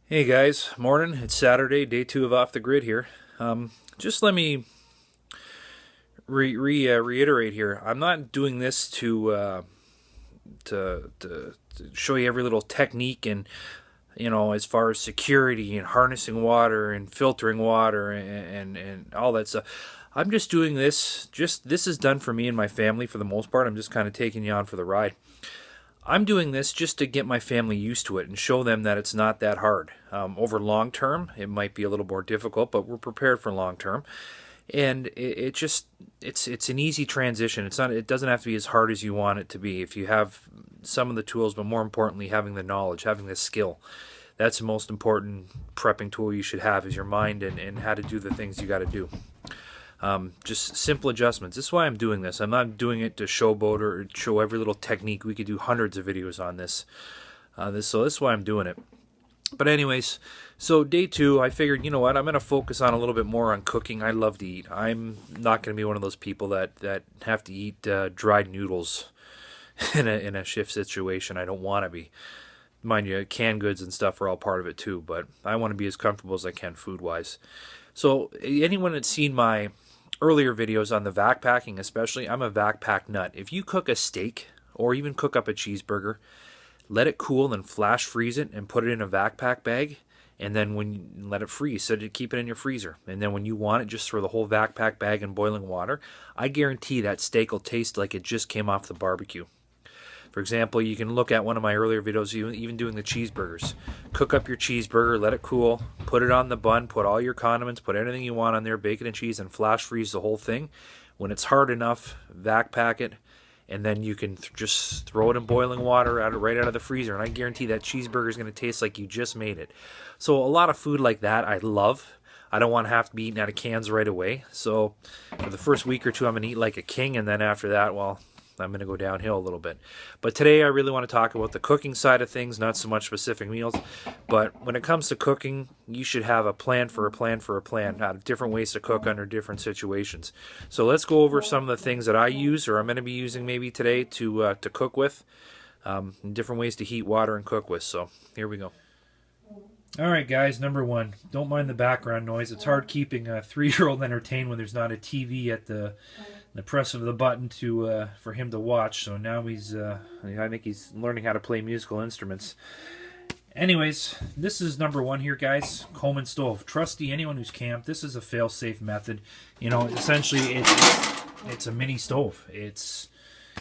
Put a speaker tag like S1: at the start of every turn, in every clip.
S1: Hey guys, morning. It's Saturday, day 2 of Off the Grid here. Just let me reiterate here. I'm not doing this to show you every little technique and as far as security and harnessing water and filtering water and all that stuff. I'm just doing this. This is done for me and my family for the most part. I'm just kind of taking you on for the ride. I'm doing this just to get my family used to it and show them that it's not that hard. Over long term, it might be a little more difficult, but we're prepared for long term. And it's an easy transition. It's not. It doesn't have to be as hard as you want it to be if you have some of the tools, but more importantly, having the knowledge, having the skill. That's the most important prepping tool you should have is your mind and how to do the things you got to do. Just simple adjustments. This is why I'm doing this. I'm not doing it to showboat or show every little technique. We could do hundreds of videos on this. So this is why I'm doing it. But anyways, so day 2, I figured, you know what, I'm going to focus on a little bit more on cooking. I love to eat. I'm not going to be one of those people that have to eat dried noodles in a shift situation. I don't want to be. Mind you, canned goods and stuff are all part of it too, but I want to be as comfortable as I can food-wise. So anyone that's seen my earlier videos on the vac packing especially, I'm a vac pack nut. If you cook a steak or even cook up a cheeseburger, let it cool, then flash freeze it and put it in a vac pack bag, and then when you let it freeze, so to keep it in your freezer. And then when you want it, just throw the whole vac pack bag in boiling water. I guarantee that steak will taste like it just came off the barbecue. For example, you can look at one of my earlier videos, even doing the cheeseburgers. Cook up your cheeseburger, let it cool, put it on the bun, put all your condiments, put anything you want on there, bacon and cheese, and flash freeze the whole thing. When it's hard enough, vac pack it, and then you can just throw it in boiling water right out of the freezer. And I guarantee that cheeseburger is going to taste like you just made it. So a lot of food like that I love. I don't want to have to be eating out of cans right away. So for the first week or two, I'm going to eat like a king, and then after that, well, I'm going to go downhill a little bit. But today I really want to talk about the cooking side of things, not so much specific meals. But when it comes to cooking, you should have a plan for a plan for a plan, different ways to cook under different situations. So let's go over some of the things that I use or I'm going to be using maybe today to cook with, and different ways to heat water and cook with. So here we go. All right, guys, number 1, don't mind the background noise. It's hard keeping a 3-year-old entertained when there's not a TV at the press of the button for him to watch. So now I think he's learning how to play musical instruments. Anyways, this is number 1 here, guys. Coleman stove. Trusty anyone who's camped. This is a fail-safe method. Essentially it's a mini stove. It's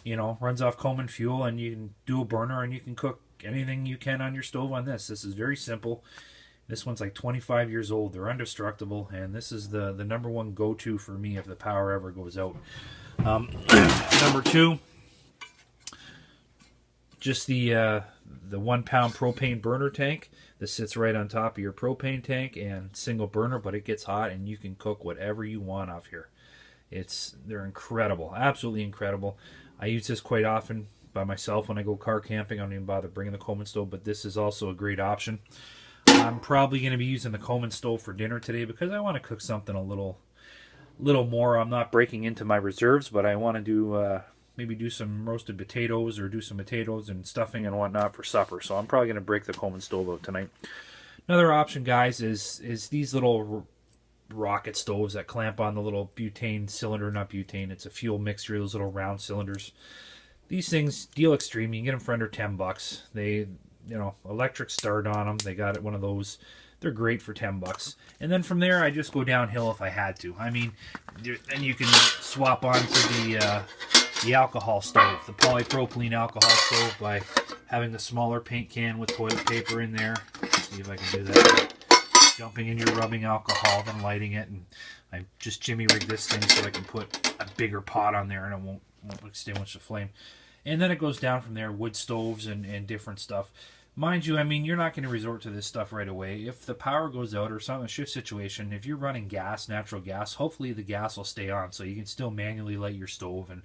S1: runs off Coleman fuel, and you can do a burner and you can cook anything you can on your stove on this. This is very simple. This one's like 25 years old. They're indestructible, and this is the number 1 go-to for me if the power ever goes out. Number 2, just the 1 pound propane burner tank. This sits right on top of your propane tank and single burner, but it gets hot and you can cook whatever you want off here. They're incredible, absolutely incredible. I use this quite often by myself when I go car camping. I don't even bother bringing the Coleman stove, but this is also a great option. I'm probably going to be using the Coleman stove for dinner today because I want to cook something a little more. I'm not breaking into my reserves, but I want to maybe do some roasted potatoes or do some potatoes and stuffing and whatnot for supper. So I'm probably going to break the Coleman stove out tonight. Another option, guys, is these little rocket stoves that clamp on the little butane cylinder. Not butane, it's a fuel mixture, those little round cylinders. These things, Deal Extreme, you can get them for under $10. They, electric start on them. They got one of those. They're great for $10. And then from there, I just go downhill if I had to. I mean, then you can swap onto the alcohol stove, the polypropylene alcohol stove, by having the smaller paint can with toilet paper in there. Let's see if I can do that. Dumping in your rubbing alcohol, then lighting it, and I just jimmy rig this thing so I can put a bigger pot on there and it won't extinguish the flame. And then it goes down from there, wood stoves and different stuff. Mind you, I mean, you're not going to resort to this stuff right away. If the power goes out or some shift situation, if you're running gas, natural gas, hopefully the gas will stay on so you can still manually light your stove and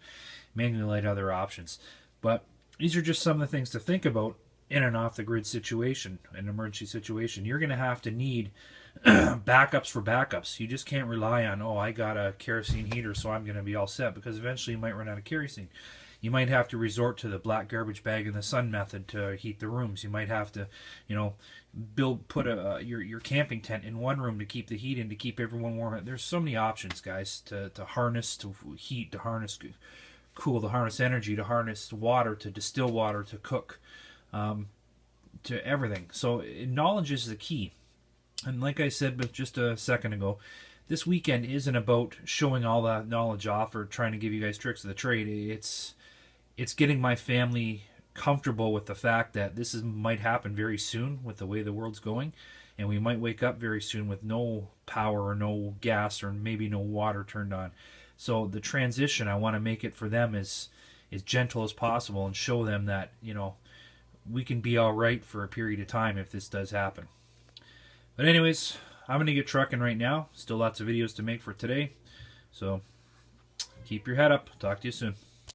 S1: manually light other options. But these are just some of the things to think about in an off-the-grid situation, an emergency situation. You're going to have to need backups for backups. You just can't rely on, I got a kerosene heater, so I'm going to be all set, because eventually you might run out of kerosene. You might have to resort to the black garbage bag in the sun method to heat the rooms. You might have to, you know, put your camping tent in one room to keep the heat in, to keep everyone warm. There's so many options, guys, to harness, to heat, to harness cool, to harness energy, to harness water, to distill water, to cook, to everything. So knowledge is the key. And like I said just a second ago, this weekend isn't about showing all that knowledge off or trying to give you guys tricks of the trade. It's getting my family comfortable with the fact that might happen very soon with the way the world's going, and we might wake up very soon with no power or no gas or maybe no water turned on. So the transition, I want to make it for them as gentle as possible and show them that, you know, we can be all right for a period of time if this does happen. But anyways, I'm going to get trucking right now. Still lots of videos to make for today. So keep your head up. Talk to you soon.